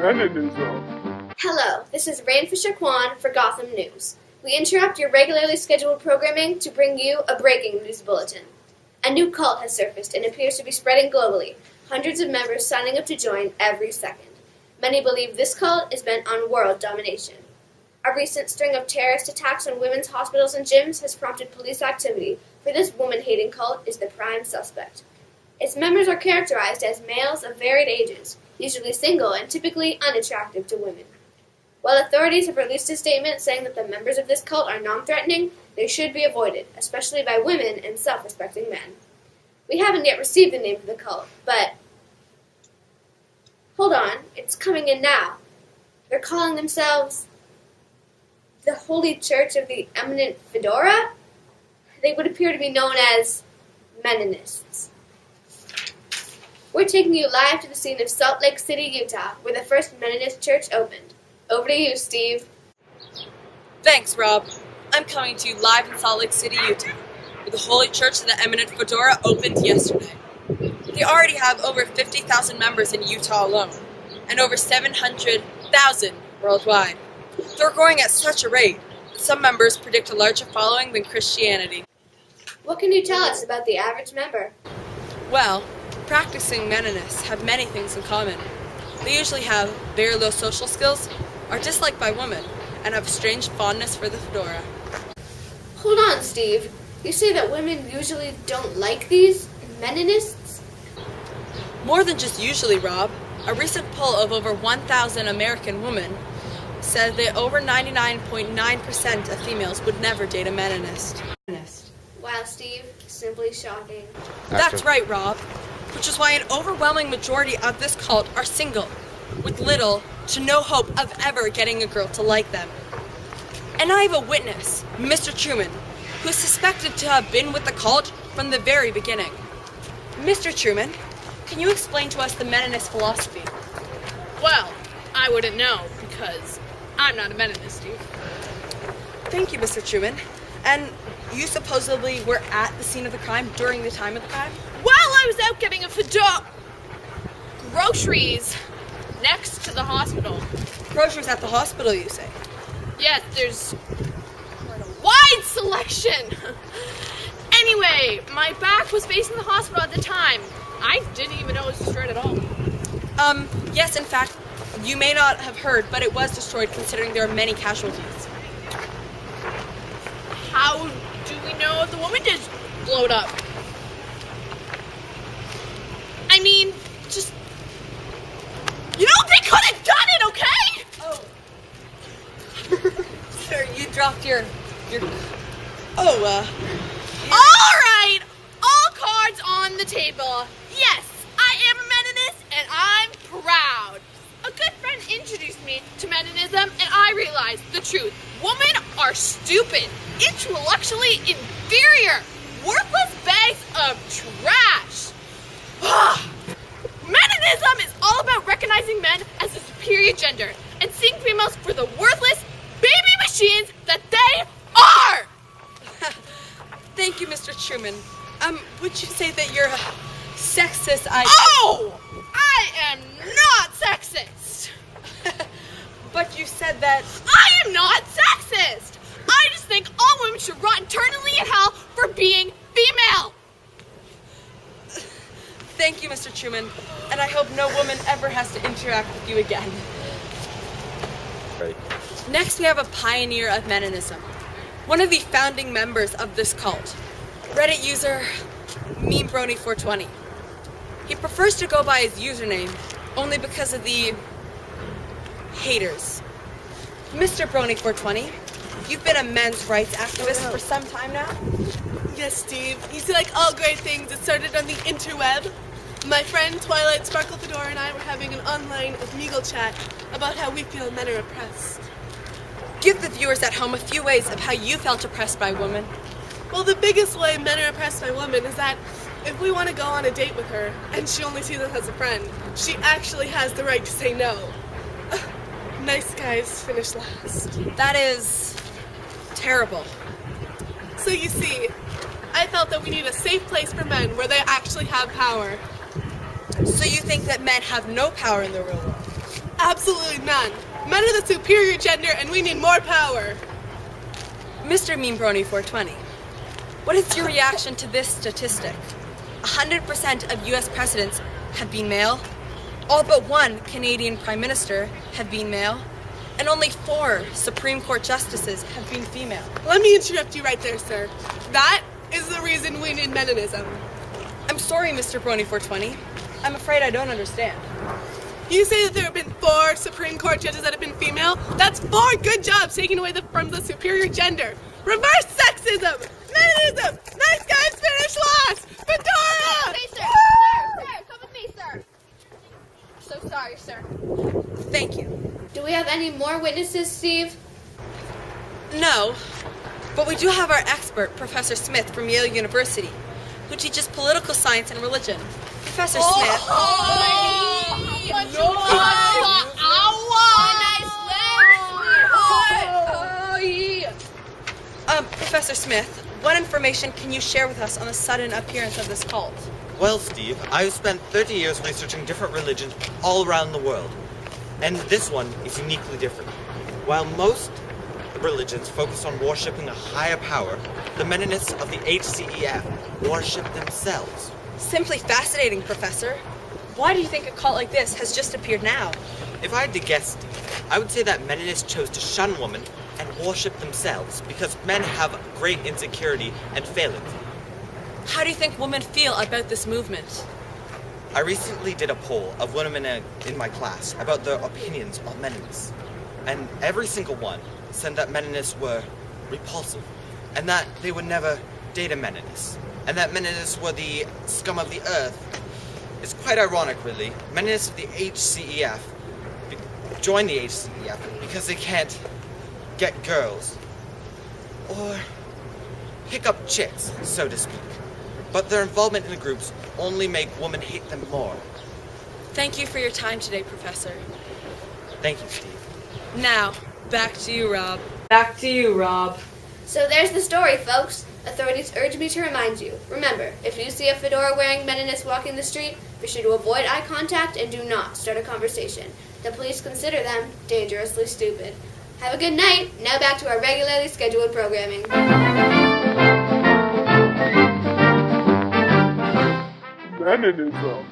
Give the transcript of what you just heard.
Meninism. Hello, this is Rain Fisher Kwan for Gotham News. We interrupt your regularly scheduled programming to bring you a breaking news bulletin. A new cult has surfaced and appears to be spreading globally, hundreds of members signing up to join every second. Many believe this cult is bent on world domination. A recent string of terrorist attacks on women's hospitals and gyms has prompted police activity, for this woman-hating cult is the prime suspect. Its members are characterized as males of varied ages, usually single and typically unattractive to women. While authorities have released a statement saying that the members of this cult are non-threatening, they should be avoided, especially by women and self-respecting men. We haven't yet received the name of the cult, but... Hold on, it's coming in now. They're calling themselves the Holy Church of the Eminent Fedora? They would appear to be known as Meninists. We're taking you live to the scene of Salt Lake City, Utah, where the first Meninist church opened. Over to you, Steve. Thanks, Rob. I'm coming to you live in Salt Lake City, Utah, where the Holy Church of the Eminent Fedora opened yesterday. They already have over 50,000 members in Utah alone, and over 700,000 worldwide. They're growing at such a rate that some members predict a larger following than Christianity. What can you tell us about the average member? Well, practicing Meninists have many things in common. They usually have very low social skills, are disliked by women, and have a strange fondness for the fedora. Hold on, Steve. You say that women usually don't like these Meninists? More than just usually, Rob. A recent poll of over 1,000 American women said that over 99.9% of females would never date a Meninist. Wow, Steve. Simply shocking. That's right, Rob. Which is why an overwhelming majority of this cult are single, with little to no hope of ever getting a girl to like them. And I have a witness, Mr. Truman, who is suspected to have been with the cult from the very beginning. Mr. Truman, can you explain to us the Meninist philosophy? Well, I wouldn't know, because I'm not a Meninist, Steve. Thank you, Mr. Truman. And you supposedly were at the scene of the crime during the time of the crime? Well, I was out getting groceries next to the hospital. Groceries at the hospital, you say? Yes, there's quite a wide selection. Anyway, my back was facing the hospital at the time. I didn't even know it was destroyed at all. Yes, in fact, you may not have heard, but it was destroyed considering there are many casualties. How do we know if the woman did blow it up? I mean, just... You know, they could have done it, okay? Oh. Sir, you dropped your... All right, all cards on the table. Yes, I am a Meninist, and I'm proud. A good friend introduced me to Meninism, and I realized the truth. Women are stupid, intellectually inferior, worthless bags of trash. Meninism is all about recognizing men as a superior gender and seeing females for the worthless baby machines that they are. Thank you, Mr. Truman. Would you say that you're a sexist? Oh! I am not sexist! But you said that... I am not sexist! I just think all women should rot eternally in hell for being female! Thank you, Mr. Truman, and I hope no woman ever has to interact with you again. Right. Next, we have a pioneer of Meninism, one of the founding members of this cult, Reddit user MemeBrony420. He prefers to go by his username only because of the haters. Mr. Brony420, you've been a men's rights activist for some time now? Yes, Steve. You see, like all great things, it started on the interweb. My friend Twilight Sparkle Fedora and I were having an online Omegle chat about how we feel men are oppressed. Give the viewers at home a few ways of how you felt oppressed by women. Well, the biggest way men are oppressed by women is that if we want to go on a date with her and she only sees us as a friend, she actually has the right to say no. Nice guys finish last. That is terrible. So you see, I felt that we need a safe place for men where they actually have power. So you think that men have no power in the real world? Absolutely none. Men are the superior gender and we need more power. Mr. Mean-Brony420, what is your reaction to this statistic? 100% of U.S. presidents have been male, all but one Canadian Prime Minister have been male, and only 4 Supreme Court justices have been female. Let me interrupt you right there, sir. That is the reason we need Meninism. I'm sorry, Mr. Brony420. I'm afraid I don't understand. You say that there have been 4 Supreme Court judges that have been female? That's 4 good jobs taking away from the superior gender. Reverse sexism! Meninism! Nice guys finish last! Fedora! Hey, sir! Sir! Come with me, sir! So sorry, sir. Thank you. Do we have any more witnesses, Steve? No, but we do have our expert, Professor Smith from Yale University, who teaches political science and religion. Professor Smith. Professor Smith, what information can you share with us on the sudden appearance of this cult? Well, Steve, I've spent 30 years researching different religions all around the world, and this one is uniquely different. While most religions focus on worshipping a higher power, the Mennonists of the HCEF worship themselves. Simply fascinating, Professor. Why do you think a cult like this has just appeared now? If I had to guess, Steve, I would say that Mennonists chose to shun women and worship themselves because men have great insecurity and failings. How do you think women feel about this movement? I recently did a poll of women in my class about their opinions on Mennonists, and every single one said that Mennonists were repulsive, and that they would never date a Mennonist, and that Mennonists were the scum of the earth. It's quite ironic, really. Mennonists of the HCEF join the HCEF because they can't get girls, or pick up chicks, so to speak. But their involvement in the groups only make women hate them more. Thank you for your time today, Professor. Thank you, Steve. Now, back to you, Rob. Back to you, Rob. So there's the story, folks. Authorities urge me to remind you. Remember, if you see a fedora-wearing Mennonist walking the street, be sure to avoid eye contact and do not start a conversation. The police consider them dangerously stupid. Have a good night. Now back to our regularly scheduled programming. Meninism.